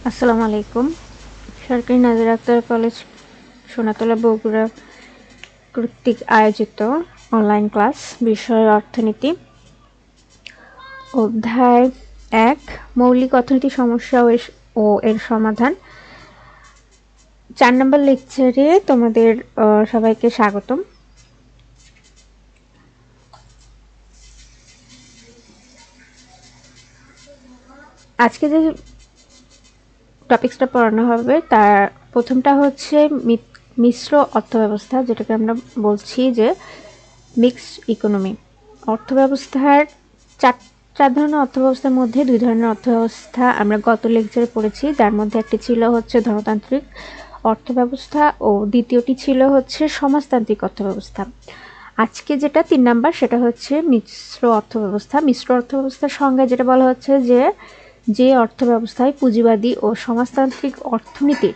আসসালামু আলাইকুম। সরকারি নাজির আক্তার কলেজ সোনাতলা বগুড়া কর্তৃক আয়োজিত অনলাইন ক্লাস বিষয় অর্থনীতি অধ্যায় 1 মৌলিক অর্থনীতি সমস্যা ও এর সমাধান। 4 নম্বর লেকচারে তোমাদের সবাইকে স্বাগতম। আজকে যে টপিকসটা পড়ানো হবে তার প্রথমটা হচ্ছে মিশ্র অর্থব্যবস্থা, যেটাকে আমরা বলছি যে মিক্সড ইকোনমি। অর্থব্যবস্থার চার ধরনের অর্থব্যবস্থার মধ্যে 2 ধরনের অর্থব্যবস্থা আমরা গত লেকচারে পড়েছি, যার মধ্যে একটি ছিল হচ্ছে ধনতান্ত্রিক অর্থব্যবস্থা ও দ্বিতীয়টি ছিল হচ্ছে সমাজতান্ত্রিক অর্থব্যবস্থা। আজকে যেটা 3 নাম্বার সেটা হচ্ছে মিশ্র অর্থব্যবস্থা। মিশ্র অর্থব্যবস্থার সংজ্ঞা যেটা বলা হচ্ছে যে অর্থব্যবস্থায় পুঁজিবাদী ও সমাজতান্ত্রিক অর্থনীতির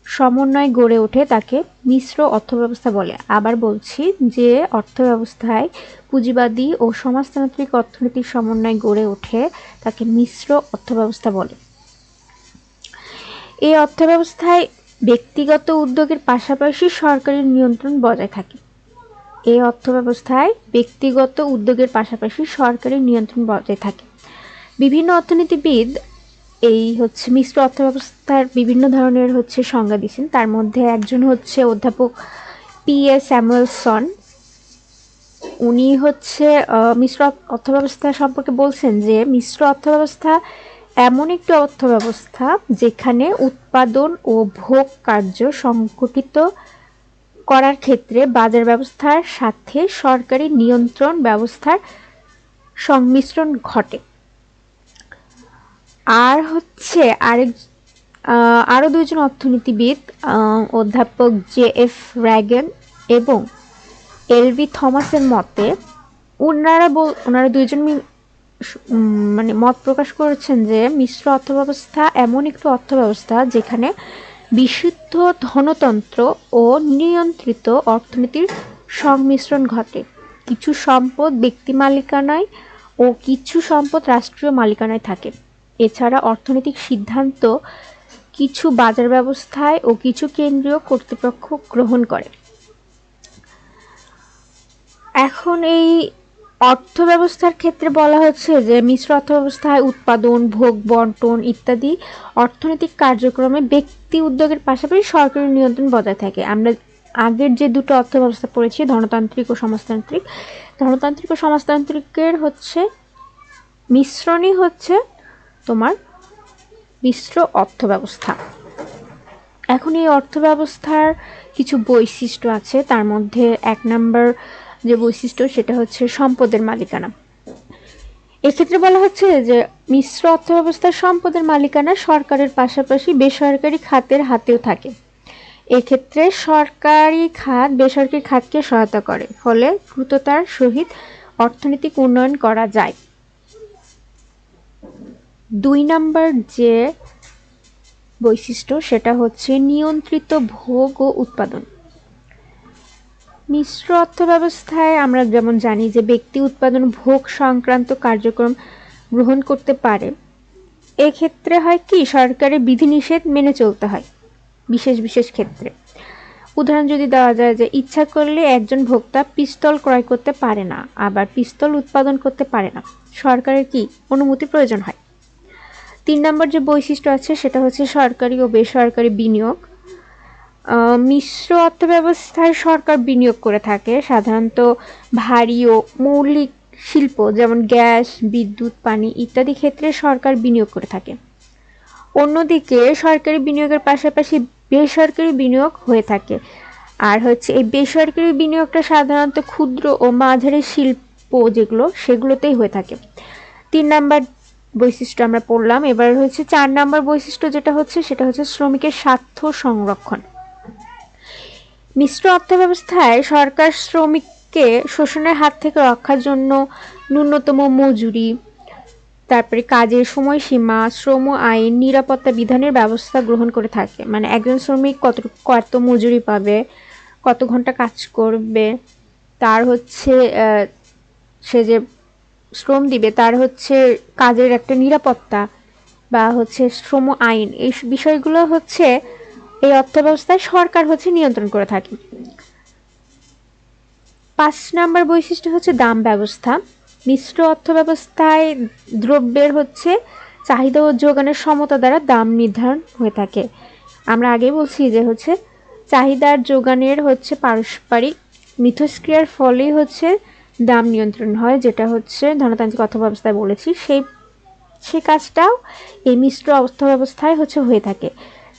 সমন্বয় গড়ে ওঠে তাকে মিশ্র অর্থব্যবস্থা বলে। আবার বলছি, যে অর্থব্যবস্থায় পুঁজিবাদী ও সমাজতান্ত্রিক অর্থনীতির সমন্বয় গড়ে ওঠে তাকে মিশ্র অর্থব্যবস্থা বলে। এই অর্থব্যবস্থায় ব্যক্তিগত উদ্যোগের পাশাপাশি সরকারি নিয়ন্ত্রণ বজায় থাকে। এই অর্থব্যবস্থায় ব্যক্তিগত উদ্যোগের পাশাপাশি সরকারি নিয়ন্ত্রণ বজায় থাকে। বিভিন্ন অর্থনীতিবিদ এই হচ্ছে মিশ্র অর্থব্যবস্থার বিভিন্ন ধরনের সংজ্ঞা দিয়েছেন। তার মধ্যে একজন হচ্ছে অধ্যাপক P.A. স্যামুয়েলসন। উনি মিশ্র অর্থব্যবস্থা সম্পর্কে বলছেন যে মিশ্র অর্থব্যবস্থা এমন একটি অর্থব্যবস্থা যেখানে উৎপাদন ও ভোগ কার্য সংগঠিত করার ক্ষেত্রে বাজার ব্যবস্থার সাথে সরকারি নিয়ন্ত্রণ ব্যবস্থার সংমিশ্রণ ঘটে। আর আরো দুইজন অর্থনীতিবিদ অধ্যাপক J.F. র্যাগন এবং L.V. থমাসের মতে ওনারা দুইজন মত প্রকাশ করেছেন যে মিশ্র অর্থব্যবস্থা এমন একটি অর্থব্যবস্থা যেখানে বিশুদ্ধ ধনতন্ত্র ও নিয়ন্ত্রিত অর্থনীতির সংমিশ্রণ ঘটে। কিছু সম্পদ ব্যক্তি মালিকানায় ও কিছু সম্পদ রাষ্ট্রীয় মালিকানায় থাকে। এছাড়া অর্থনৈতিক সিদ্ধান্ত কিছু বাজার ব্যবস্থায় ও কিছু কেন্দ্রীয় কর্তৃপক্ষ গ্রহণ করে। এখন এই অর্থব্যবস্থার ক্ষেত্রে বলা হচ্ছে যে মিশ্র অর্থব্যবস্থায় উৎপাদন, ভোগ বন্টন ইত্যাদি অর্থনৈতিক কার্যক্রমে ব্যক্তি উদ্যোগের পাশাপাশি সরকারি নিয়ন্ত্রণ বজায় থাকে। আমরা আগের যে দুটো অর্থব্যবস্থা পড়েছি, ধনতান্ত্রিক ও সমাজতান্ত্রিক, ধনতান্ত্রিক ও সমাজতান্ত্রিকের মিশ্রণই তোমার মিশ্র অর্থব্যবস্থা। এখন এই অর্থব্যবস্থার কিছু বৈশিষ্ট্য আছে। তার মধ্যে 1 নম্বর যে বৈশিষ্ট্য সেটা হচ্ছে সম্পদের মালিকানা। এক্ষেত্রে বলা হচ্ছে যে মিশ্র অর্থব্যবস্থার সম্পদের মালিকানা সরকারের পাশাপাশি বেসরকারি খাতের হাতেও থাকে। এক্ষেত্রে সরকারি খাত বেসরকারি খাতকে সহায়তা করে, ফলে দ্রুততার সহিত অর্থনৈতিক উন্নয়ন করা যায়। 2 নম্বর যে বৈশিষ্ট্য সেটা হচ্ছে নিয়ন্ত্রিত ভোগ ও উৎপাদন। মিশ্র অর্থব্যবস্থায় আমরা যেমন জানি যে ব্যক্তি উৎপাদন ভোগ সংক্রান্ত কার্যক্রম গ্রহণ করতে পারে। এক্ষেত্রে হয় কি, সরকারের বিধিনিষেধ মেনে চলতে হয় বিশেষ ক্ষেত্রে। উদাহরণ যদি দেওয়া যায় যে ইচ্ছা করলে একজন ভোক্তা পিস্তল ক্রয় করতে পারে না, আবার পিস্তল উৎপাদন করতে পারে না, সরকারের কি অনুমতি প্রয়োজন হয়। 3 নম্বর যে বৈশিষ্ট্য আছে সেটা হচ্ছে সরকারি ও বেসরকারি বিনিয়োগ। মিশ্র অর্থব্যবস্থায় সরকার বিনিয়োগ করে থাকে সাধারণত ভারী ও মৌলিক শিল্প যেমন গ্যাস, বিদ্যুৎ, পানি ইত্যাদি ক্ষেত্রে সরকার বিনিয়োগ করে থাকে। অন্যদিকে সরকারি বিনিয়োগের পাশাপাশি বেসরকারি বিনিয়োগ হয়ে থাকে। আর এই বেসরকারি বিনিয়োগটা সাধারণত ক্ষুদ্র ও মাঝারি শিল্প সেগুলোতেই হয়ে থাকে। 3 নম্বর বৈশিষ্ট্য আমরা পড়লাম। এবার 4 নম্বর বৈশিষ্ট্য সেটা হচ্ছে শ্রমিকের স্বার্থ সংরক্ষণ। মিশ্র অর্থব্যবস্থায় সরকার শ্রমিককে শোষণের হাত থেকে রক্ষার জন্য ন্যূনতম মজুরি, তারপরে কাজের সময়সীমা, শ্রম আইন, নিরাপত্তা বিধানের ব্যবস্থা গ্রহণ করে থাকে। মানে একজন শ্রমিক কত মজুরি পাবে, কত ঘন্টা কাজ করবে, তার সে যে শ্রম দিবে তার কাজের একটা নিরাপত্তা, বা হচ্ছে শ্রম আইন, এই বিষয়গুলো হচ্ছে এই অর্থব্যবস্থায় সরকার হচ্ছে নিয়ন্ত্রণ করে থাকে। 5 নম্বর বৈশিষ্ট্য হচ্ছে দাম ব্যবস্থা। মিশ্র অর্থব্যবস্থায় দ্রব্যের হচ্ছে চাহিদা ও যোগানের সমতা দ্বারা দাম নির্ধারণ হয়ে থাকে। আমরা আগেই বলছি যে হচ্ছে চাহিদার যোগানের হচ্ছে পারস্পরিক মিথস্ক্রিয়ার ফলেই হচ্ছে দাম নিয়ন্ত্রণ হয়, যেটা হচ্ছে ধনতান্ত্রিক অর্থব্যবস্থায় বলেছি। সেই কাজটাও এই মিশ্র অর্থব্যবস্থায় হচ্ছে হয়ে থাকে।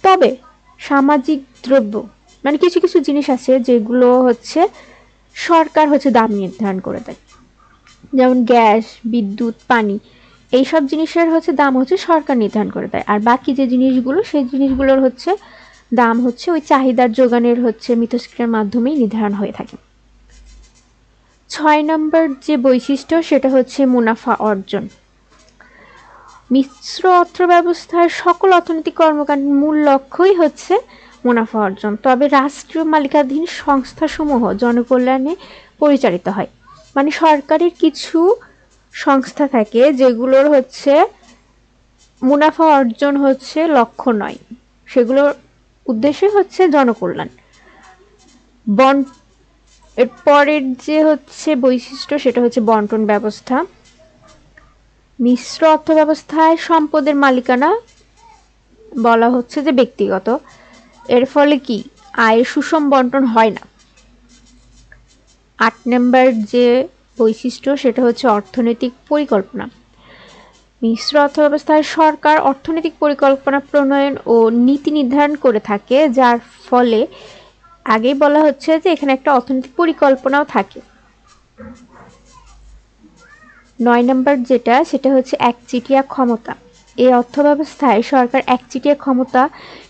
তবে সামাজিক দ্রব্য মানে কিছু কিছু জিনিস আছে যেগুলো হচ্ছে সরকার হচ্ছে দাম নির্ধারণ করে দেয়, যেমন গ্যাস, বিদ্যুৎ, পানি, এইসব জিনিসের হচ্ছে দাম হচ্ছে সরকার নির্ধারণ করে দেয়। আর বাকি যে জিনিসগুলো, সেই জিনিসগুলোর হচ্ছে দাম হচ্ছে ওই চাহিদার যোগানের হচ্ছে মিথস্ক্রিয়ার মাধ্যমেই নির্ধারণ হয়ে থাকে। 6 নম্বর যে বৈশিষ্ট্য সেটা হচ্ছে মুনাফা অর্জন। মিশ্র অর্থব্যবস্থার সকল অর্থনৈতিক কর্মকাণ্ডের মূল লক্ষ্যই হচ্ছে মুনাফা অর্জন। তবে রাষ্ট্রীয় মালিকাধীন সংস্থাসমূহ জনকল্যাণে পরিচালিত হয়। মানে সরকারের কিছু সংস্থা থাকে যেগুলোর হচ্ছে মুনাফা অর্জন হচ্ছে লক্ষ্য নয়, সেগুলোর উদ্দেশ্য হচ্ছে জনকল্যাণ। এর পরের যে হচ্ছে বৈশিষ্ট্য সেটা হচ্ছে বন্টন ব্যবস্থা। মিশ্র অর্থব্যবস্থায় সম্পদের মালিকানা বলা হচ্ছে যে ব্যক্তিগত, এর ফলে কি আয়ের সুষম বন্টন হয় না। 8 নম্বর যে বৈশিষ্ট্য সেটা হচ্ছে অর্থনৈতিক পরিকল্পনা। মিশ্র অর্থব্যবস্থায় সরকার অর্থনৈতিক পরিকল্পনা প্রণয়ন ও নীতি নির্ধারণ করে থাকে, যার ফলে আগেই বলা হচ্ছে যে এখানে একটা অর্থনৈতিক পরিকল্পনাও থাকে। 9 নম্বর যেটা সেটা হচ্ছে একচেটিয়া ক্ষমতা। এই অর্থব্যবস্থায় সরকার একচেটিয়া ক্ষমতা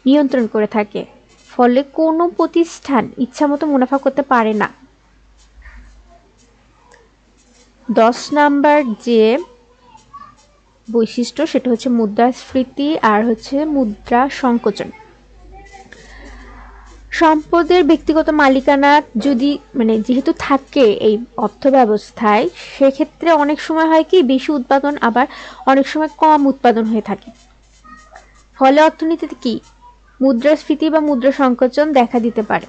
নিয়ন্ত্রণ করে থাকে, ফলে কোনো প্রতিষ্ঠান ইচ্ছামতো মুনাফা করতে পারে না। 10 নম্বর যে বৈশিষ্ট্য সেটা হচ্ছে মুদ্রাস্ফীতি আর হচ্ছে মুদ্রা সংকোচন। সম্পদের ব্যক্তিগত মালিকানা যদি যেহেতু থাকে এই অর্থ ব্যবস্থায়, সেক্ষেত্রে অনেক সময় হয় কি বেশি উৎপাদন, আবার অনেক সময় কম উৎপাদন হয়ে থাকে। ফলে অর্থনীতিতে কি মুদ্রাস্ফীতি বা মুদ্রা সংকোচন দেখা দিতে পারে।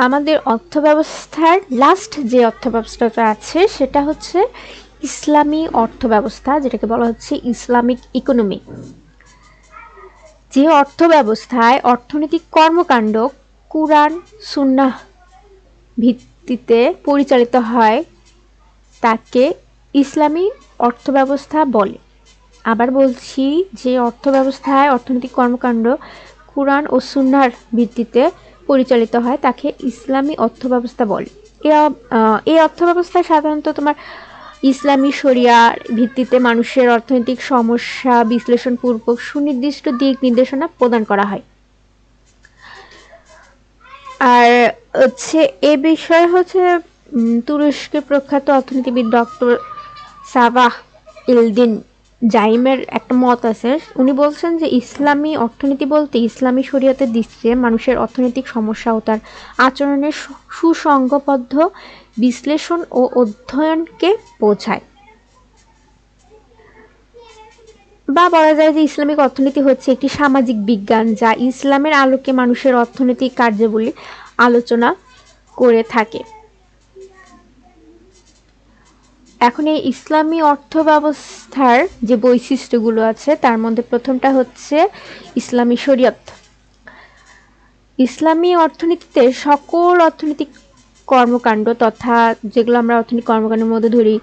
আমাদের অর্থব্যবস্থার লাস্ট যে অর্থব্যবস্থাটা আছে সেটা হচ্ছে ইসলামী অর্থব্যবস্থা, যেটাকে বলা হচ্ছে ইসলামিক ইকোনমি। যে অর্থব্যবস্থায় অর্থনৈতিক কর্মকাণ্ড কুরআন সুন্নাহ ভিত্তিতে পরিচালিত হয় তাকে ইসলামী অর্থব্যবস্থা বলে। আবার বলছি, যে অর্থব্যবস্থায় অর্থনৈতিক কর্মকাণ্ড কুরআন ও সুন্নাহর ভিত্তিতে পরিচালিত হয় তাকে ইসলামী অর্থব্যবস্থা বলে। এই অর্থব্যবস্থায় সাধারণত তোমার ইসলামী শরিয়ার ভিত্তিতে মানুষের অর্থনৈতিক সমস্যা বিশ্লেষণপূর্বক সুনির্দিষ্ট দিক নির্দেশনা প্রদান করা হয়। আর হচ্ছে এ বিষয়ে হচ্ছে তুরস্কের প্রখ্যাত অর্থনীতিবিদ ডক্টর সাবাহ ইলদিন জাইমের একটা মত আছে। উনি বলছেন যে ইসলামী অর্থনীতি বলতে ইসলামী শরিয়তের দৃষ্টিতে মানুষের অর্থনৈতিক সমস্যা ও তার আচরণের সুসংগবদ্ধ বিশ্লেষণ ও অধ্যয়নকে বোঝায়। বা বলা যায় যে ইসলামিক অর্থনীতি হচ্ছে একটি সামাজিক বিজ্ঞান যা ইসলামের আলোকে মানুষের অর্থনৈতিক কার্যাবলী আলোচনা করে থাকে। এখন এই ইসলামী অর্থব্যবস্থার যে বৈশিষ্ট্যগুলো আছে তার মধ্যে প্রথমটা হচ্ছে ইসলামী শরিয়ত। ইসলামী অর্থনীতিতে সকল অর্থনৈতিক কর্মকাণ্ড তথা যেগুলো আমরা অর্থনৈতিক কর্মকাণ্ডের মধ্যে ধরি,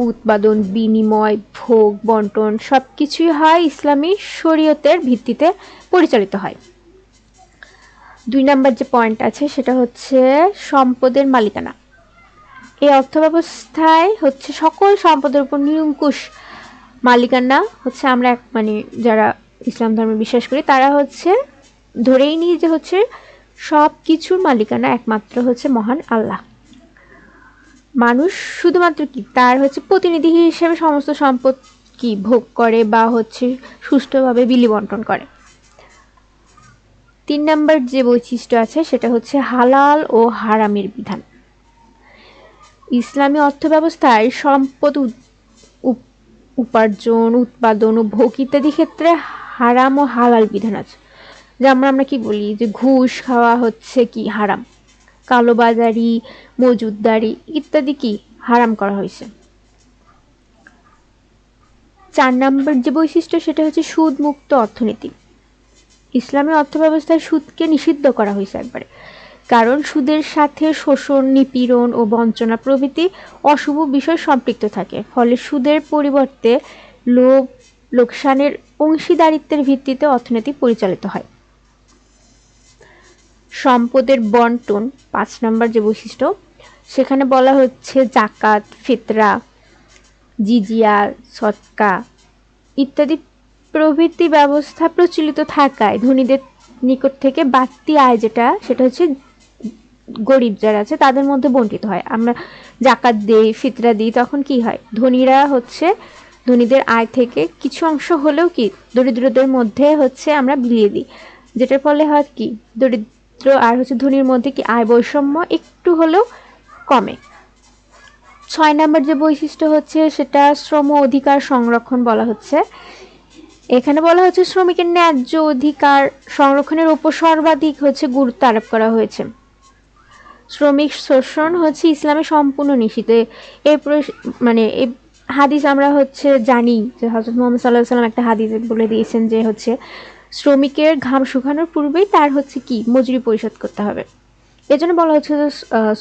উৎপাদন, বিনিময়, ভোগ, বন্টন, সবকিছুই হয় ইসলামী শরিয়তের ভিত্তিতে পরিচালিত হয়। 2 নম্বর যে পয়েন্ট আছে সেটা হচ্ছে সম্পদের মালিকানা। এই অর্থব্যবস্থায় হচ্ছে সকল সম্পদের উপর নিরঙ্কুশ মালিকানা হচ্ছে আমরা যারা ইসলাম ধর্মে বিশ্বাস করি তারা হচ্ছে ধরেই নিই যে হচ্ছে সব কিছুর মালিকানা একমাত্র হচ্ছে মহান আল্লাহ। মানুষ শুধুমাত্র কি তার হচ্ছে প্রতিনিধি হিসেবে সমস্ত সম্পদ কি ভোগ করে বা হচ্ছে সুষ্ঠুভাবে বিলি বন্টন করে। 3 নম্বর যে বৈশিষ্ট্য আছে সেটা হচ্ছে হালাল ও হারামের বিধান। ইসলামী অর্থব্যবস্থায় সম্পদ উপার্জন, উৎপাদন ও ভোগ ইত্যাদি ক্ষেত্রে হারাম ও হালাল বিধান আছে। যেমন আমরা কি বলি যে ঘুষ খাওয়া হচ্ছে কি হারাম, কালোবাজারি, মজুদদারি ইত্যাদি কি হারাম করা হয়েছে। 4 নম্বর যে বৈশিষ্ট্য সেটা হচ্ছে সুদ মুক্ত অর্থনীতি। ইসলামী অর্থব্যবস্থায় সুদকে নিষিদ্ধ করা হয়েছে একবারে, কারণ সুদের সাথে শোষণ, নিপীড়ন ও বঞ্চনা প্রভৃতি অশুভ বিষয় সম্পৃক্ত থাকে। ফলে সুদের পরিবর্তে লোভ, লোকসানের অংশীদারিত্বের ভিত্তিতে অর্থনীতি পরিচালিত হয়। সম্পদের বন্টন 5 নম্বর যে বৈশিষ্ট্য, সেখানে বলা হচ্ছে জাকাত, ফিতরা, জিজিয়া, সদকা ইত্যাদি প্রভৃতি ব্যবস্থা প্রচলিত থাকায় ধনীদের নিকট থেকে বাড়তি আয় যেটা সেটা হচ্ছে গরিব যারা আছে তাদের মধ্যে বন্টিত হয়। আমরা জাকাত দিই, ফিতরা দিই, তখন কি হয়, ধনীরা হচ্ছে ধনীদের আয় থেকে কিছু অংশ হলেও কি দরিদ্রদের মধ্যে হচ্ছে আমরা বিলিয়ে দিই, যেটার ফলে হয় কি দরিদ্র আর হচ্ছে ধনীর মধ্যে কি আয় বৈষম্য একটু হলেও কমে। 6 নম্বর যে বৈশিষ্ট্য হচ্ছে সেটা শ্রম অধিকার সংরক্ষণ বলা হচ্ছে। এখানে বলা হচ্ছে শ্রমিকের ন্যায্য অধিকার সংরক্ষণের উপর সর্বাধিক হচ্ছে গুরুত্ব আরোপ করা হয়েছে। শ্রমিক শোষণ হচ্ছে ইসলামে সম্পূর্ণ নিষিদ্ধ। এই মানে এই হাদিস আমরা হচ্ছে জানি যে হযরত মুহাম্মদ সাল্লাল্লাহু আলাইহি ওয়াসাল্লাম একটা হাদিসে বলে দিয়েছেন যে হচ্ছে শ্রমিকের ঘাম শুকানোর পূর্বেই তার হচ্ছে কি মজুরি পরিশোধ করতে হবে। এজন্য বলা হচ্ছে যে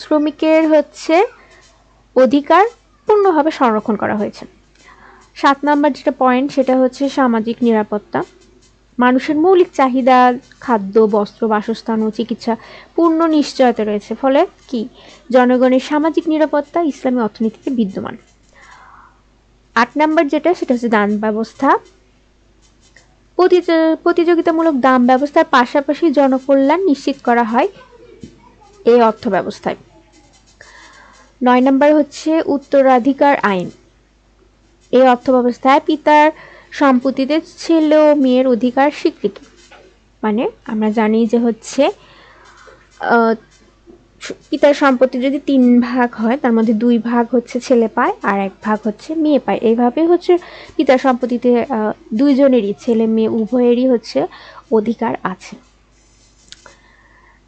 শ্রমিকের হচ্ছে অধিকার পূর্ণভাবে সংরক্ষণ করা হয়েছে। 7 নম্বর যেটা পয়েন্ট সেটা হচ্ছে সামাজিক নিরাপত্তা। মানুষের মৌলিক চাহিদা খাদ্য, বস্ত্র, বাসস্থান ও চিকিৎসা পূর্ণ নিশ্চয়তা রয়েছে, ফলে কি জনগণের সামাজিক নিরাপত্তা ইসলামী অর্থনীতিতে বিদ্যমান। 8 নম্বর যেটা সেটা হচ্ছে দান ব্যবস্থা। প্রতিযোগিতামূলক দাম ব্যবস্থার পাশাপাশি জনকল্যাণ নিশ্চিত করা হয় এই অর্থ ব্যবস্থায়। 9 নম্বর হচ্ছে উত্তরাধিকার আইন। এই অর্থ ব্যবস্থায় পিতার সম্পত্তিতে ছেলে ও মেয়ের অধিকার স্বীকৃতি। মানে আমরা জানি যে হচ্ছে পিতার সম্পত্তি যদি 3 ভাগ হয় তার মধ্যে 2 ভাগ হচ্ছে ছেলে পায় আর 1 ভাগ হচ্ছে মেয়ে পায়। এইভাবে হচ্ছে পিতার সম্পত্তিতে দুইজনেরই ছেলে মেয়ে উভয়েরই হচ্ছে অধিকার আছে।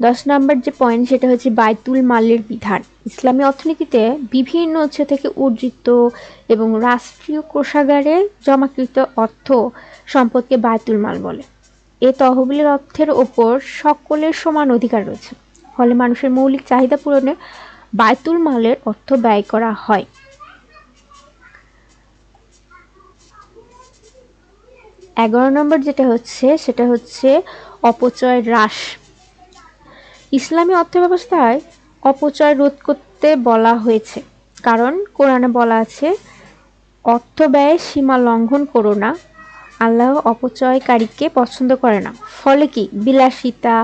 10 নম্বর যে পয়েন্ট সেটা হচ্ছে বায়তুল মালের বিধান। ইসলামী অর্থনীতিতে বিভিন্ন উৎস থেকে অর্জিত এবং রাষ্ট্রীয় কোষাগারে জমাকৃত অর্থ সম্পদকে বায়তুল মাল বলে। এই তহবিলের অর্থের ওপর সকলের সমান অধিকার রয়েছে, ফলে মানুষের মৌলিক চাহিদা পূরণে বায়তুল মালের অর্থ ব্যয় করা হয়। 11 নম্বর যেটা হচ্ছে সেটা হচ্ছে অপচয় হ্রাস। ইসলামী অর্থব্যবস্থায় অপচয় রোধ করতে বলা হয়েছে, কারণ কোরআনে বলা আছে অর্থ ব্যয়ের সীমা লঙ্ঘন করো না, আল্লাহ অপচয়কারীকে পছন্দ করে না। ফলে কি বিলাসিতা,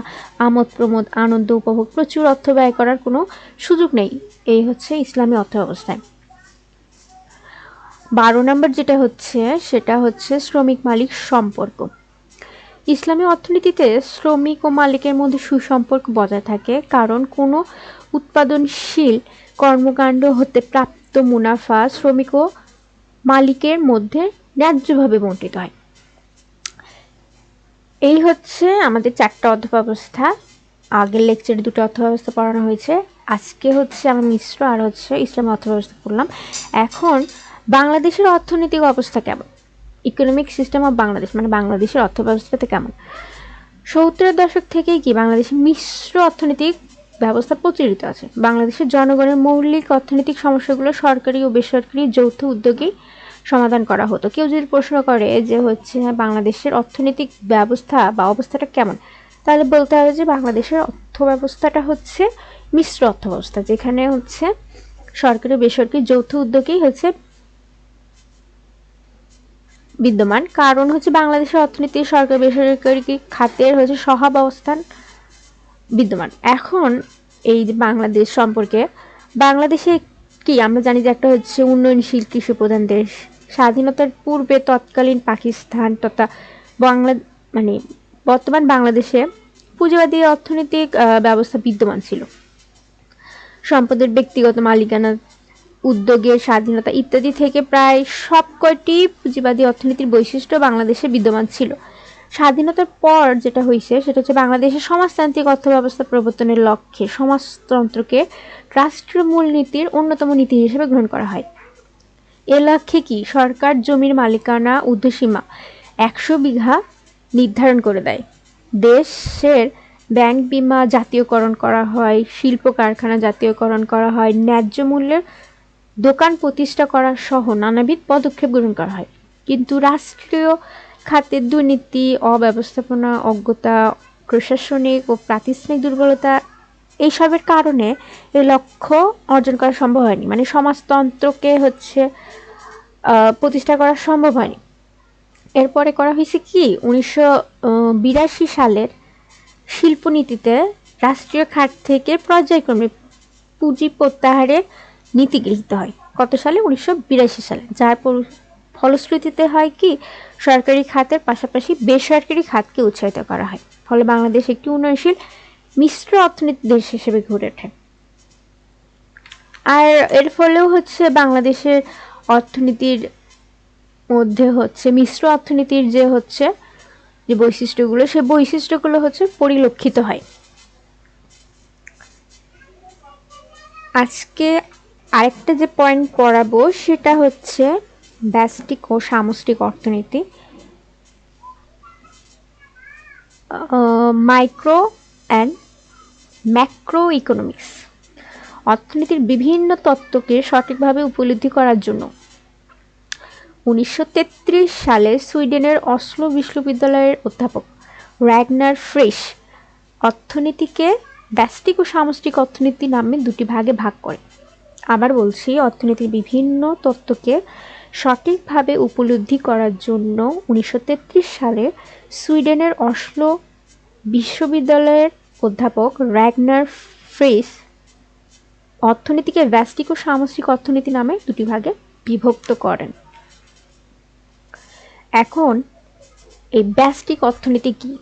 আমোদ প্রমোদ, আনন্দ উপভোগ, প্রচুর অর্থ ব্যয় করার কোনো সুযোগ নেই। এই হচ্ছে ইসলামী অর্থব্যবস্থায়। 12 নম্বর যেটা হচ্ছে সেটা হচ্ছে শ্রমিক মালিক সম্পর্ক। ইসলামী অর্থনীতিতে শ্রমিক ও মালিকের মধ্যে সুসম্পর্ক বজায় থাকে, কারণ কোনো উৎপাদনশীল কর্মকাণ্ড হতে প্রাপ্ত মুনাফা শ্রমিক ও মালিকের মধ্যে ন্যায্যভাবে বণ্টিত হয়। এই হচ্ছে আমাদের 4টা অর্থব্যবস্থা। আগের লেকচারে 2টা অর্থব্যবস্থা পড়ানো হয়েছে, আজকে হচ্ছে আমরা মিশ্র আর হচ্ছে ইসলামী অর্থব্যবস্থা পড়লাম। এখন বাংলাদেশের অর্থনৈতিক অবস্থা কেমন, ইকোনমিক সিস্টেম অফ বাংলাদেশ মানে বাংলাদেশের অর্থব্যবস্থাতে কেমন। 70-এর দশক থেকেই কি বাংলাদেশে মিশ্র অর্থনৈতিক ব্যবস্থা প্রচলিত আছে। বাংলাদেশের জনগণের মৌলিক অর্থনৈতিক সমস্যাগুলো সরকারি ও বেসরকারি যৌথ উদ্যোগেই সমাধান করা হতো। কেউ যদি প্রশ্ন করে যে হচ্ছে বাংলাদেশের অর্থনৈতিক ব্যবস্থা বা অবস্থাটা কেমন, তাহলে বলতে হবে যে বাংলাদেশের অর্থ ব্যবস্থাটা হচ্ছে মিশ্র অর্থ ব্যবস্থা, যেখানে হচ্ছে সরকারি বেসরকারি যৌথ উদ্যোগেই হচ্ছে বিদ্যমান। কারণ হচ্ছে বাংলাদেশের অর্থনীতি সরকারি বেসরকারি খাতের হচ্ছে সহাবস্থান বিদ্যমান। এখন এই যে বাংলাদেশ সম্পর্কে, বাংলাদেশে কি আমরা জানি যে একটা হচ্ছে উন্নয়নশীল কৃষি প্রধান দেশ। স্বাধীনতার পূর্বে তৎকালীন পাকিস্তান তথা বাংলা মানে বর্তমান বাংলাদেশে পুঁজিবাদী অর্থনৈতিক ব্যবস্থা বিদ্যমান ছিল। সম্পদের ব্যক্তিগত মালিকানা উদ্যোগের স্বাধীনতা ইত্যাদি থেকে প্রায় সবকটি পুঁজিবাদী অর্থনীতির বৈশিষ্ট্য বাংলাদেশে বিদ্যমান ছিল। স্বাধীনতার পর যেটা হয়েছে সেটা হচ্ছে বাংলাদেশের সমাজতান্ত্রিক অর্থব্যবস্থা প্রবর্তনের লক্ষ্যে সমাজতন্ত্রকে রাষ্ট্রীয় মূলনীতির অন্যতম নীতি হিসেবে গ্রহণ করা হয়। এ লক্ষ্যে কি সরকার জমির মালিকানা ঊর্ধ্বসীমা 100 বিঘা নির্ধারণ করে দেয়। দেশের ব্যাংক বিমা জাতীয়করণ করা হয়, শিল্প কারখানা জাতীয়করণ করা হয়, ন্যায্য মূল্যের দোকান প্রতিষ্ঠা করা সহ নানাবিধ পদক্ষেপ গ্রহণ করা হয়। কিন্তু রাষ্ট্রীয় খাতের দুর্নীতি, অব্যবস্থাপনা, অজ্ঞতা, প্রশাসনিক ও প্রাতিষ্ঠানিক দুর্বলতা এইসবের কারণে এই লক্ষ্য অর্জন করা সম্ভব হয়নি। মানে সমাজতন্ত্রকে প্রতিষ্ঠা করা সম্ভব হয়নি। এরপরে করা হয়েছে কি 1982 সালের শিল্পনীতিতে রাষ্ট্রীয় খাত থেকে পর্যায়ক্রমে পুঁজি প্রত্যাহারের নীতি গৃহীত হয়। কত সালে? 1982 সালে। যার ফলশ্রুতিতে হয় কি সরকারি খাতের পাশাপাশি বেসরকারি খাতকে উৎসাহিত করা হয়। ফলে বাংলাদেশ একটি উন্নয়নশীল মিশ্র অর্থনীতি দেশ হিসেবে গড়ে ওঠে। আর এর ফলেও বাংলাদেশের অর্থনীতির মধ্যে মিশ্র অর্থনীতির যে বৈশিষ্ট্যগুলো, সেই বৈশিষ্ট্যগুলো পরিলক্ষিত হয়। আজকে আরেকটা যে পয়েন্ট পড়াবো সেটা হচ্ছে ব্যষ্টিক ও সামষ্টিক অর্থনীতি, মাইক্রো অ্যান্ড ম্যাক্রো ইকোনমিক্স। অর্থনীতির বিভিন্ন তত্ত্বকে সঠিকভাবে উপলব্ধি করার জন্য 1933 সালে সুইডেনের অসলো বিশ্ববিদ্যালয়ের অধ্যাপক রাগনার ফ্রিশ অর্থনীতিকে ব্যষ্টিক ও সামষ্টিক অর্থনীতি নামে দুটি ভাগে ভাগ করে। আবার বলছি, অর্থনীতির বিভিন্ন তত্ত্বকে সঠিকভাবে উপলব্ধি করার জন্য 1933 সালে সুইডেনের অসলো বিশ্ববিদ্যালয়ের অধ্যাপক রাগনার ফ্রিশ অর্থনীতিকে ব্যষ্টিক ও সামষ্টিক অর্থনীতি নামে দুটি ভাগে বিভক্ত করেন। এখন এই ব্যষ্টিক অর্থনীতি কি?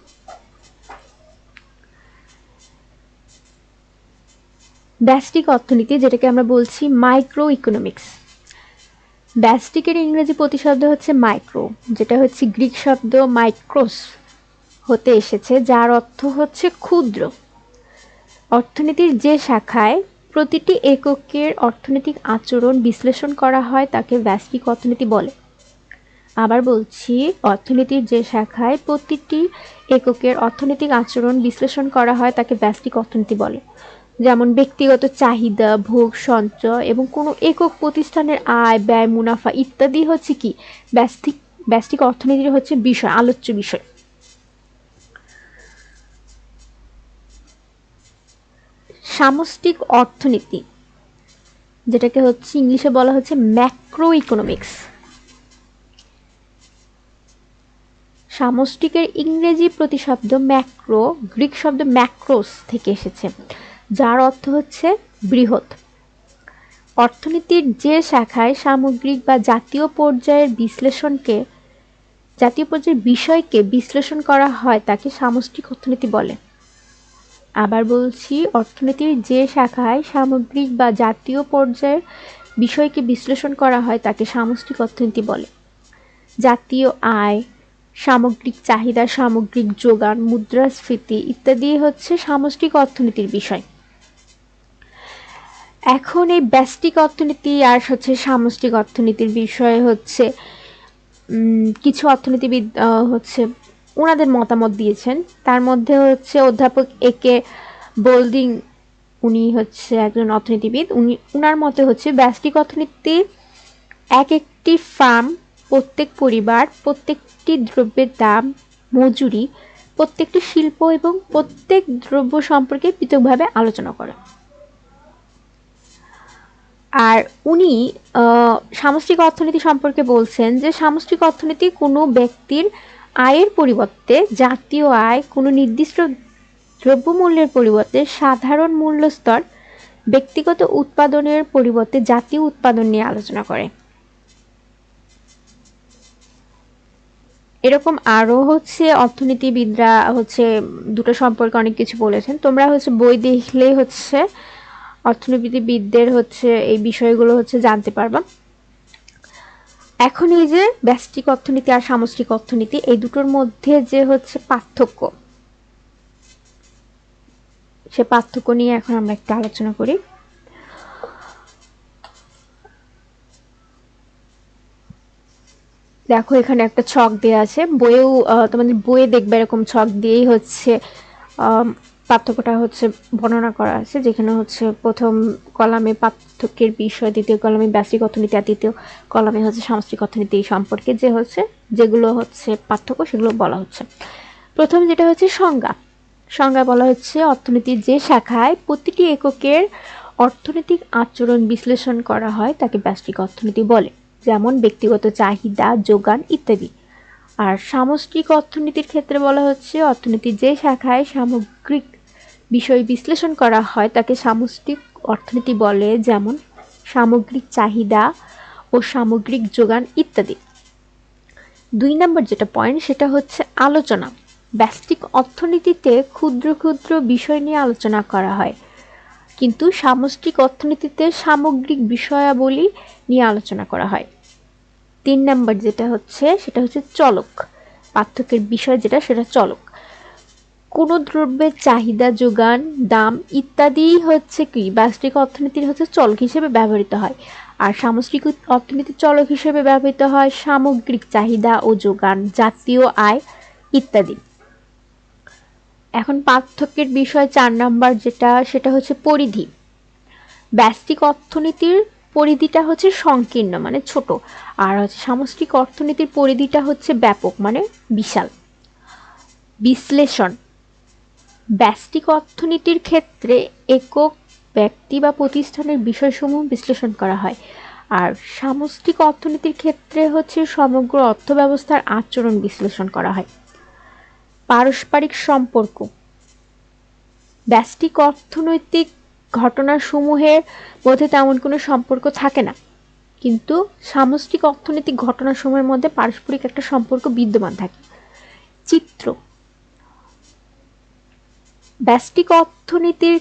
ব্যষ্টিক অর্থনীতি, যেটাকে আমরা বলছি মাইক্রো ইকোনমিক্স। ব্যষ্টিকের ইংরেজি প্রতিশব্দ হচ্ছে মাইক্রো, যেটা গ্রিক শব্দ মাইক্রোস হতে এসেছে, যার অর্থ ক্ষুদ্র। অর্থনীতির যে শাখায় প্রতিটি এককের অর্থনৈতিক আচরণ বিশ্লেষণ করা হয় তাকে ব্যষ্টিক অর্থনীতি বলে। আবার বলছি, অর্থনীতির যে শাখায় প্রতিটি এককের অর্থনৈতিক আচরণ বিশ্লেষণ করা হয় তাকে ব্যষ্টিক অর্থনীতি বলে। যেমন ব্যক্তিগত চাহিদা, ভোগ, সঞ্চয় এবং কোনো একক প্রতিষ্ঠানের আয়, ব্যয়, মুনাফা ইত্যাদি কি ব্যষ্টিক অর্থনীতির বিষয়, আলোচ্য বিষয়। সামষ্টিক অর্থনীতি, যেটাকে ইংলিশে বলা ম্যাক্রো ইকোনমিক্স। সামষ্টিকের ইংরেজি প্রতিশব্দ ম্যাক্রো গ্রিক শব্দ ম্যাক্রোস থেকে এসেছে, যার অর্থ বৃহৎ। অর্থনীতির যে শাখায় সামগ্রিক বা জাতীয় পর্যায়ের বিষয়কে বিশ্লেষণ করা হয় তাকে সামষ্টিক অর্থনীতি বলে। আবার বলছি, অর্থনীতির যে শাখায় সামগ্রিক বা জাতীয় পর্যায়ের বিষয়কে বিশ্লেষণ করা হয় তাকে সামষ্টিক অর্থনীতি বলে। জাতীয় আয়, সামগ্রিক চাহিদা, সামগ্রিক যোগান, মুদ্রাস্ফীতি ইত্যাদি সামষ্টিক অর্থনীতির বিষয়। এখন এই ব্যষ্টিক অর্থনীতি আর সামষ্টিক অর্থনীতির বিষয়ে কিছু অর্থনীতিবিদ ওনাদের মতামত দিয়েছেন। তার মধ্যে অধ্যাপক একে বোল্ডিং, উনি একজন অর্থনীতিবিদ। উনার মতে ব্যষ্টিক অর্থনীতি এক একটি ফার্ম, প্রত্যেক পরিবার, প্রত্যেকটি দ্রব্যের দাম, মজুরি, প্রত্যেকটি শিল্প এবং প্রত্যেক দ্রব্য সম্পর্কে পৃথকভাবে আলোচনা করে। আর উনি সামষ্টিক অর্থনীতি সম্পর্কে বলছেন যে সামষ্টিক অর্থনীতি কোনো ব্যক্তির আয়ের পরিবর্তে জাতীয় আয়, কোনো নির্দিষ্ট দ্রব্যমূল্যের পরিবর্তে সাধারণ মূল্যস্তর, ব্যক্তিগত উৎপাদনের পরিবর্তে জাতীয় উৎপাদন নিয়ে আলোচনা করে। এরকম আরো অর্থনীতিবিদরা দুটো সম্পর্কে অনেক কিছু বলেছেন। তোমরা বই দেখলেই অর্থনীতিবিদদের হচ্ছে এই বিষয়গুলো হচ্ছে জানতে পারবা। এখন এই যে ব্যষ্টিক অর্থনীতি আর সামষ্টিক অর্থনীতি, এই দুটোর মধ্যে যে হচ্ছে পার্থক্য, সে পার্থক্য নিয়ে এখন আমরা একটু আলোচনা করি। দেখো এখানে একটা ছক দেওয়া আছে, বইয়েও তোমাদের বইয়ে দেখবে এরকম ছক দিয়েই হচ্ছে পার্থক্যটা হচ্ছে বর্ণনা করা আছে, যেখানে হচ্ছে প্রথম কলামে পার্থক্যের বিষয়, দ্বিতীয় কলামে ব্যষ্টিক অর্থনীতি, আর তৃতীয় কলামে হচ্ছে সামষ্টিক অর্থনীতি সম্পর্কে যে হচ্ছে যেগুলো হচ্ছে পার্থক্য সেগুলো বলা হচ্ছে। প্রথম যেটা হচ্ছে সংজ্ঞা বলা হচ্ছে অর্থনীতির যে শাখায় প্রতিটি এককের অর্থনৈতিক আচরণ বিশ্লেষণ করা হয় তাকে ব্যষ্টিক অর্থনীতি বলে, যেমন ব্যক্তিগত চাহিদা, যোগান ইত্যাদি। আর সামষ্টিক অর্থনীতির ক্ষেত্রে বলা হচ্ছে অর্থনীতির যে শাখায় সামগ্রিক বিষয় বিশ্লেষণ করা হয় তাকে সামষ্টিক অর্থনীতি বলে, যেমন সামগ্রিক চাহিদা ও সামগ্রিক যোগান ইত্যাদি। 2 নম্বর যেটা পয়েন্ট সেটা হচ্ছে আলোচনা। ব্যষ্টিক অর্থনীতিতে ক্ষুদ্র ক্ষুদ্র বিষয় নিয়ে আলোচনা করা হয়, কিন্তু সামষ্টিক অর্থনীতিতে সামগ্রিক বিষয়াবলী নিয়ে আলোচনা করা হয়। 3 নম্বর যেটা হচ্ছে সেটা হচ্ছে চলক। পার্থক্যের বিষয় যেটা সেটা চলক। কোন দ্রব্যের চাহিদা, যোগান, দাম ইত্যাদি হচ্ছে কি ব্যষ্টিক অর্থনীতির হচ্ছে চলক হিসেবে ব্যবহৃত হয়, আর সামষ্টিক অর্থনীতির চলক হিসেবে ব্যবহৃত হয় সামগ্রিক চাহিদা ও যোগান, জাতীয় আয় ইত্যাদি। এখন পার্থক্যের বিষয় 4 নম্বর যেটা সেটা হচ্ছে পরিধি। ব্যষ্টিক অর্থনীতির পরিধিটা হচ্ছে সংকীর্ণ মানে ছোট, আর হচ্ছে সামষ্টিক অর্থনীতির পরিধিটা হচ্ছে ব্যাপক মানে বিশাল। বিশ্লেষণ। ব্যষ্টিক অর্থনীতির ক্ষেত্রে একক ব্যক্তি বা প্রতিষ্ঠানের বিষয়সমূহ বিশ্লেষণ করা হয়, আর সামষ্টিক অর্থনীতির ক্ষেত্রে হচ্ছে সমগ্র অর্থব্যবস্থার আচরণ বিশ্লেষণ করা হয়। পারস্পরিক সম্পর্ক। ব্যষ্টিক অর্থনৈতিক ঘটনাসমূহের মধ্যে তেমন কোনো সম্পর্ক থাকে না, কিন্তু সামষ্টিক অর্থনৈতিক ঘটনাসমূহের মধ্যে পারস্পরিক একটা সম্পর্ক বিদ্যমান থাকে। চিত্র। ব্যষ্টিক অর্থনীতির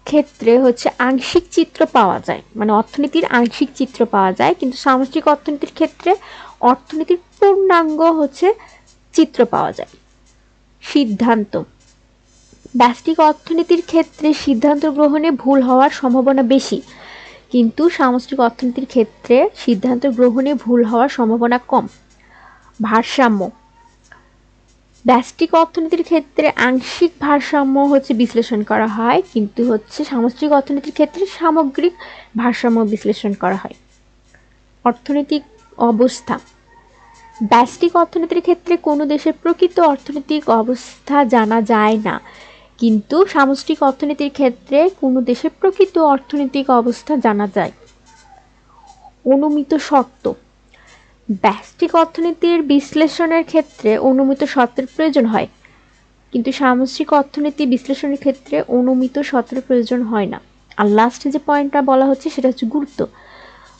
ক্ষেত্রে হচ্ছে আংশিক চিত্র পাওয়া যায়, মানে অর্থনীতির আংশিক চিত্র পাওয়া যায়, কিন্তু সামষ্টিক অর্থনীতির ক্ষেত্রে অর্থনীতির পূর্ণাঙ্গ হচ্ছে চিত্র পাওয়া যায়। সিদ্ধান্ত। ব্যষ্টিক অর্থনীতির ক্ষেত্রে সিদ্ধান্ত গ্রহণে ভুল হওয়ার সম্ভাবনা বেশি, কিন্তু সামষ্টিক অর্থনীতির ক্ষেত্রে সিদ্ধান্ত গ্রহণে ভুল হওয়ার সম্ভাবনা কম। ভারসাম্য। ব্যষ্টিক অর্থনীতির ক্ষেত্রে আংশিক ভারসাম্য হচ্ছে বিশ্লেষণ করা হয়, কিন্তু হচ্ছে সামষ্টিক অর্থনীতির ক্ষেত্রে সামগ্রিক ভারসাম্য বিশ্লেষণ করা হয়। অর্থনৈতিক অবস্থা। ব্যষ্টিক অর্থনীতির ক্ষেত্রে কোনো দেশের প্রকৃত অর্থনৈতিক অবস্থা জানা যায় না, কিন্তু সামষ্টিক অর্থনীতির ক্ষেত্রে কোনো দেশের প্রকৃত অর্থনৈতিক অবস্থা জানা যায়। অনুমিত শর্ত। ব্যষ্টিক অর্থনীতির বিশ্লেষণের ক্ষেত্রে অনুমিত শর্তের প্রয়োজন হয়, কিন্তু সামষ্টিক অর্থনীতি বিশ্লেষণের ক্ষেত্রে অনুমিত শর্তের প্রয়োজন হয় না। আর লাস্টে যে পয়েন্টটা বলা হচ্ছে সেটা হচ্ছে গুরুত্ব।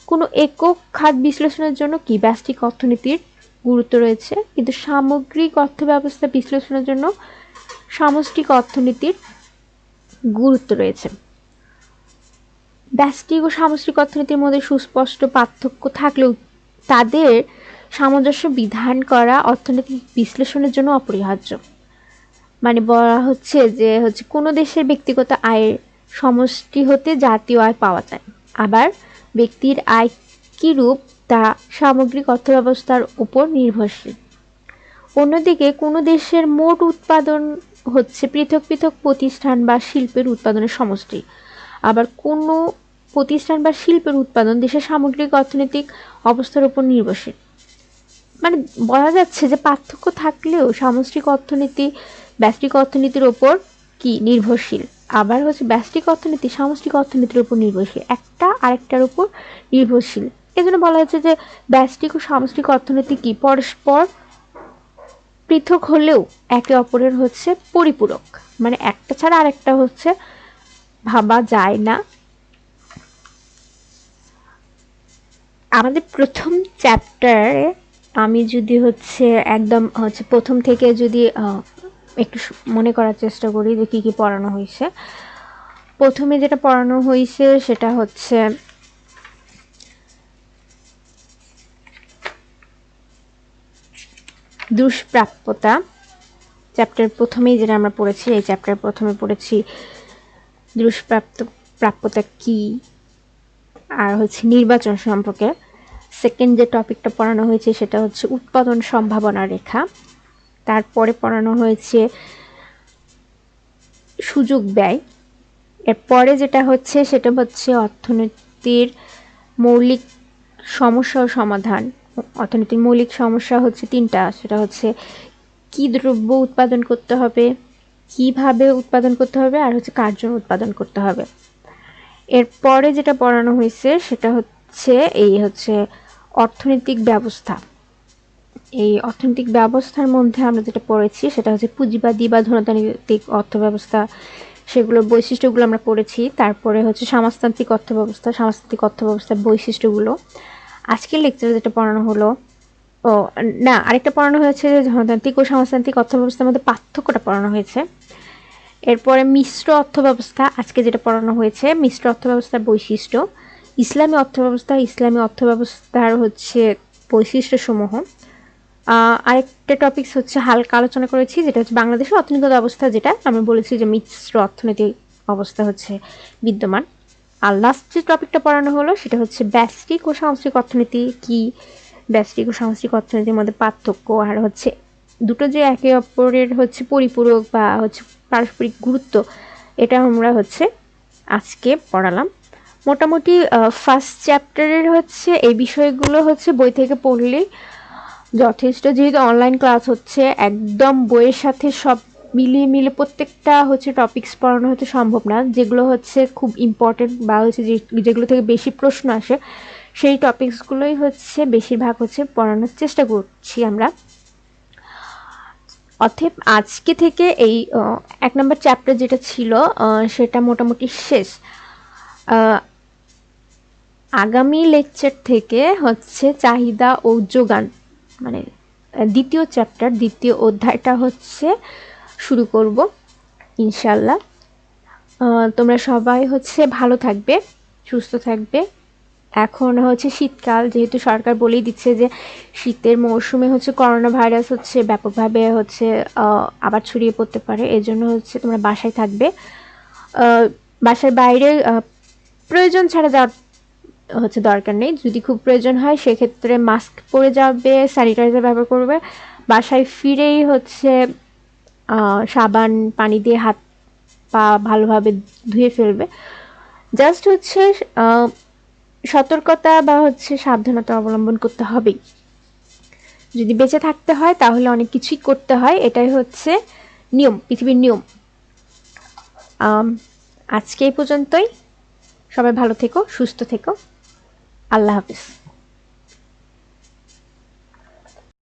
কোনো একক খাত বিশ্লেষণের জন্য কি ব্যষ্টিক অর্থনীতির গুরুত্ব রয়েছে, কিন্তু সামগ্রিক অর্থব্যবস্থা বিশ্লেষণের জন্য সামষ্টিক অর্থনীতির গুরুত্ব রয়েছে। ব্যষ্টিক ও সামষ্টিক অর্থনীতির মধ্যে সুস্পষ্ট পার্থক্য থাকলেও তাদের সামঞ্জস্য বিধান করা অর্থনৈতিক বিশ্লেষণের জন্য অপরিহার্য। মানে বলা হচ্ছে যে হচ্ছে কোনো দেশের ব্যক্তিগত আয়ের সমষ্টি হতে জাতীয় আয় পাওয়া যায়, আবার ব্যক্তির আয় কিরূপ তা সামগ্রিক অর্থব্যবস্থার উপর নির্ভরশীল। অন্যদিকে কোনো দেশের মোট উৎপাদন হচ্ছে পৃথক পৃথক প্রতিষ্ঠান বা শিল্পের উৎপাদনের সমষ্টি, আবার কোনো প্রতিষ্ঠান বা শিল্পের উৎপাদন দেশের সামগ্রিক অর্থনৈতিক অবস্থার উপর নির্ভরশীল। মানে বলা যাচ্ছে যে পার্থক্য থাকলেও সামষ্টিক অর্থনীতি ব্যষ্টিক অর্থনীতির ওপর কি নির্ভরশীল, আবার হচ্ছে ব্যষ্টিক অর্থনীতি সামষ্টিক অর্থনীতির উপর নির্ভরশীল, একটা আরেকটার উপর নির্ভরশীল। এজন্য বলা হচ্ছে যে ব্যষ্টিক ও সামষ্টিক অর্থনীতি কি পরস্পর পৃথক হলেও একে অপরের হচ্ছে পরিপূরক, মানে একটা ছাড়া আরেকটা হচ্ছে ভাবা যায় না। আমাদের প্রথম চ্যাপ্টারে আমি যদি হচ্ছে একদম হচ্ছে প্রথম থেকে যদি একটু মনে করার চেষ্টা করি যে কী কী পড়ানো হয়েছে, প্রথমে যেটা পড়ানো হয়েছে সেটা হচ্ছে দুষ্প্রাপ্যতা। চ্যাপ্টার প্রথমেই যেটা আমরা পড়েছি, এই চ্যাপ্টার প্রথমে পড়েছি দুষ্প্রাপ্যতা কি, আর হচ্ছে নির্বাচন সম্পর্কে। সেকেন্ড যে টপিকটা পড়ানো হয়েছে সেটা হচ্ছে উৎপাদন সম্ভাবনা রেখা। তারপরে পড়ানো হয়েছে সুযোগ ব্যয়। এরপরে যেটা হচ্ছে সেটা হচ্ছে অর্থনীতির মৌলিক সমস্যা ও সমাধান। অর্থনীতির মৌলিক সমস্যা হচ্ছে তিনটা, সেটা হচ্ছে কি দ্রব্য উৎপাদন করতে হবে, কিভাবে উৎপাদন করতে হবে, আর হচ্ছে কার জন্য উৎপাদন করতে হবে। এরপরে যেটা পড়ানো হয়েছে সেটা হচ্ছে অর্থনৈতিক ব্যবস্থা। এই অর্থনৈতিক ব্যবস্থার মধ্যে আমরা যেটা পড়েছি সেটা হচ্ছে পুঁজিবাদী বা ধনতান্ত্রিক অর্থব্যবস্থা, সেগুলোর বৈশিষ্ট্যগুলো আমরা পড়েছি। তারপরে হচ্ছে সমাজতান্ত্রিক অর্থব্যবস্থার বৈশিষ্ট্যগুলো। আজকের লেকচারে যেটা পড়ানো হলো, ও না, আরেকটা পড়ানো হয়েছে যে ধনতান্ত্রিক ও সমাজতান্ত্রিক অর্থব্যবস্থার মধ্যে পার্থক্যটা পড়ানো হয়েছে। এরপরে মিশ্র অর্থব্যবস্থা, আজকে যেটা পড়ানো হয়েছে মিশ্র অর্থব্যবস্থার বৈশিষ্ট্য। ইসলামী অর্থব্যবস্থার হচ্ছে বৈশিষ্ট্যসমূহ। আরেকটা টপিকস হচ্ছে হালকা আলোচনা করেছি, যেটা হচ্ছে বাংলাদেশের অর্থনৈতিক অবস্থা, যেটা আমরা বলেছি যে মিশ্র অর্থনৈতিক অবস্থা হচ্ছে বিদ্যমান। আর লাস্ট যে টপিকটা পড়ানো হলো সেটা হচ্ছে ব্যষ্টিক ও সামষ্টিক অর্থনীতি কি, ব্যষ্টিক ও সামষ্টিক অর্থনীতির মধ্যে পার্থক্য, আর হচ্ছে দুটো যে একে অপরের হচ্ছে পরিপূরক বা হচ্ছে পারস্পরিক গুরুত্ব, এটা আমরা হচ্ছে আজকে পড়ালাম। মোটামুটি ফার্স্ট চ্যাপ্টারের হচ্ছে এই বিষয়গুলো হচ্ছে বই থেকে পড়লেই যথেষ্ট, যেহেতু অনলাইন ক্লাস হচ্ছে, একদম বইয়ের সাথে সব মিলিয়ে প্রত্যেকটা হচ্ছে টপিকস পড়ানো হচ্ছে সম্ভব না। যেগুলো হচ্ছে খুব ইম্পর্টেন্ট বা হচ্ছে যেগুলো থেকে বেশি প্রশ্ন আসে সেই টপিকসগুলোই হচ্ছে বেশিরভাগ হচ্ছে পড়ানোর চেষ্টা করছি আমরা। অতএব আজকে থেকে এই 1 নম্বর চ্যাপ্টার যেটা ছিল সেটা মোটামুটি শেষ। আগামী লেকচার থেকে হচ্ছে চাহিদা ও যোগান, মানে দ্বিতীয় চ্যাপ্টার, দ্বিতীয় অধ্যায়টা হচ্ছে শুরু করব ইনশাল্লাহ। তোমরা সবাই হচ্ছে ভালো থাকবে, সুস্থ থাকবে। এখন হচ্ছে শীতকাল, যেহেতু সরকার বলেই দিচ্ছে যে শীতের মৌসুমে হচ্ছে করোনা ভাইরাস হচ্ছে ব্যাপকভাবে হচ্ছে আবার ছড়িয়ে পড়তে পারে। এজন্য হচ্ছে তোমরা বাসায় থাকবে, বাসার বাইরে প্রয়োজন ছাড়া যাওয়ার হচ্ছে দরকার নেই। যদি খুব প্রয়োজন হয় সেক্ষেত্রে মাস্ক পরে যাবে, স্যানিটাইজার ব্যবহার করবে। বাসায় ফিরেই হচ্ছে সাবান পানি দিয়ে হাত পা ভালোভাবে ধুয়ে ফেলবে। জাস্ট হচ্ছে সতর্কতা বা হচ্ছে সাবধানতা অবলম্বন করতে হবেই। যদি বেঁচে থাকতে হয় তাহলে অনেক কিছুই করতে হয়, এটাই হচ্ছে নিয়ম, পৃথিবীর নিয়ম। আজকে এই পর্যন্তই। সবাই ভালো থেকো, সুস্থ থেকো। আল্লাহ হাফিজ।